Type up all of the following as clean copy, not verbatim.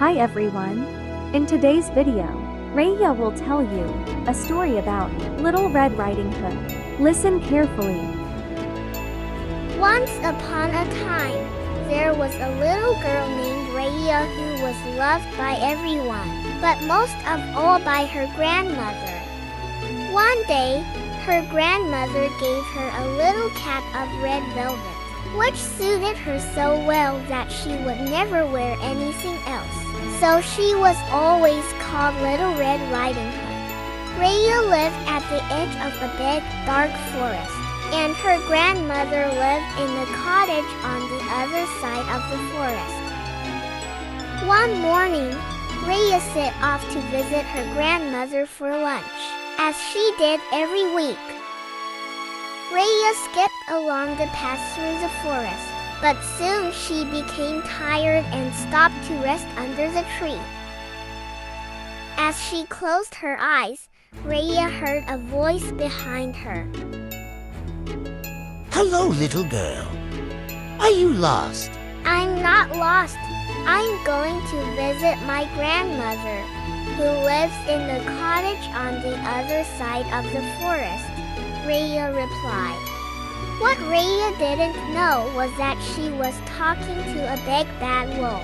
Hi everyone! In today's video, Rayya will tell you a story about Little Red Riding Hood. Listen carefully. Once upon a time, there was a little girl named Rayya who was loved by everyone, but most of all by her grandmother. One day, her grandmother gave her a little cap of red velvet, which suited her so well that she would never wear anything else. So she was always called Little Red Riding Hood. Rayya lived at the edge of a big, dark forest, and her grandmother lived in the cottage on the other side of the forest. One morning, Rayya set off to visit her grandmother for lunch, as she did every week. Rayya skipped along the path through the forest, but soon she became tired and stopped to rest under the tree. As she closed her eyes, Rayya heard a voice behind her. Hello, little girl. Are you lost? I'm not lost. I'm going to visit my grandmother, who lives in the cottage on the other side of the forest, Rayya replied. What Rayya didn't know was that she was talking to a big bad wolf.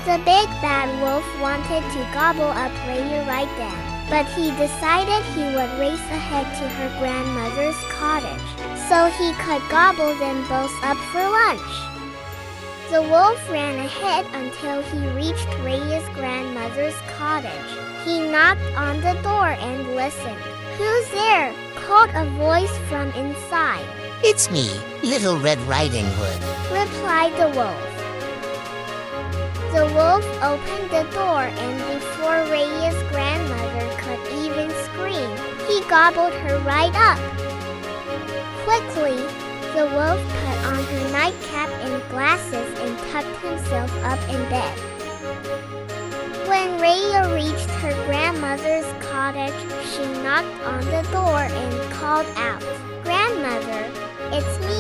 The big bad wolf wanted to gobble up Rayya right then, but he decided he would race ahead to her grandmother's cottage, so he could gobble them both up for lunch. The wolf ran ahead until he reached Rayya's grandmother's cottage. He knocked on the door and listened. Who's there? Called a voice from inside. It's me, Little Red Riding Hood, replied the wolf. The wolf opened the door, and before Rayya's grandmother could even scream, he gobbled her right up. Quickly, the wolf put on her nightcap and glasses and tucked himself up in bed. When Rayya reached her grandmother's cottage, she knocked on the door and called out, Grandmother, it's me,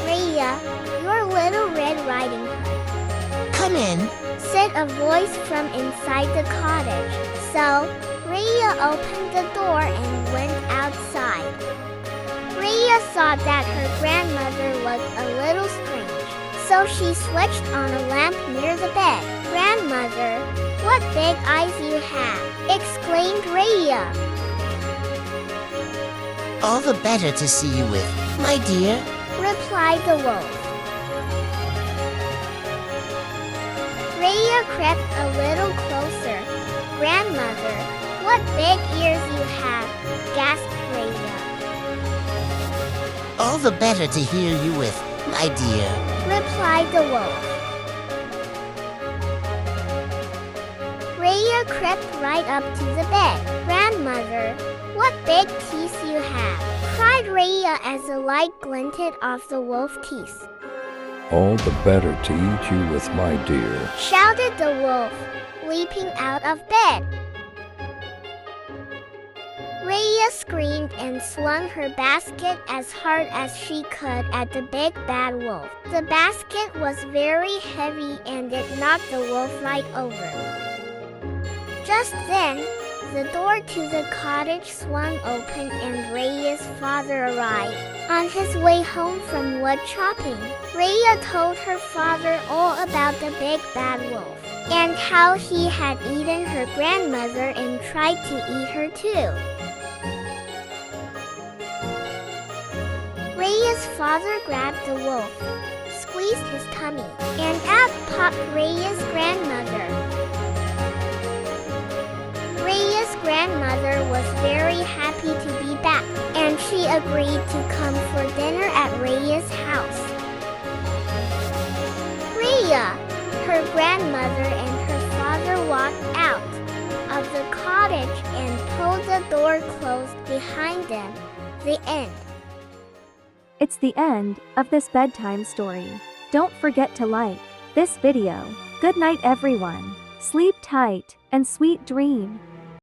Rayya, your Little Red Riding Hood. Come in, said a voice from inside the cottage. So, Rayya opened the door and went outside. Rayya saw that her grandmother looked a little strange, so she switched on a lamp near the bed. Grandmother, what big eyes you have, exclaimed Rayya. all the better to see you with, my dear, replied the wolf. Rayya crept a little closer. Grandmother, what big ears you have, gasped Rayya. all the better to hear you with, my dear, replied the wolf. Rayya crept right up to the bed. Grandmother, what big teeth you have, cried Rayya as the light glinted off the wolf teeth. All the better to eat you with, my dear, shouted the wolf, leaping out of bed. Rayya screamed and swung her basket as hard as she could at the big bad wolf. The basket was very heavy and it knocked the wolf right over. Just then, the door to the cottage swung open and Rayya's father arrived. On his way home from wood chopping, Rayya told her father all about the big bad wolf, and how he had eaten her grandmother and tried to eat her too. Rayya's father grabbed the wolf, squeezed his tummy, and out popped Rayya's grandmother. Rayya's grandmother was very happy to be back, and she agreed to come for dinner at Rayya's house. Rayya, her grandmother, and her father walked out of the cottage and pulled the door closed behind them. The end. It's the end of this bedtime story. Don't forget to like this video. Good night everyone. Sleep tight and sweet dreams.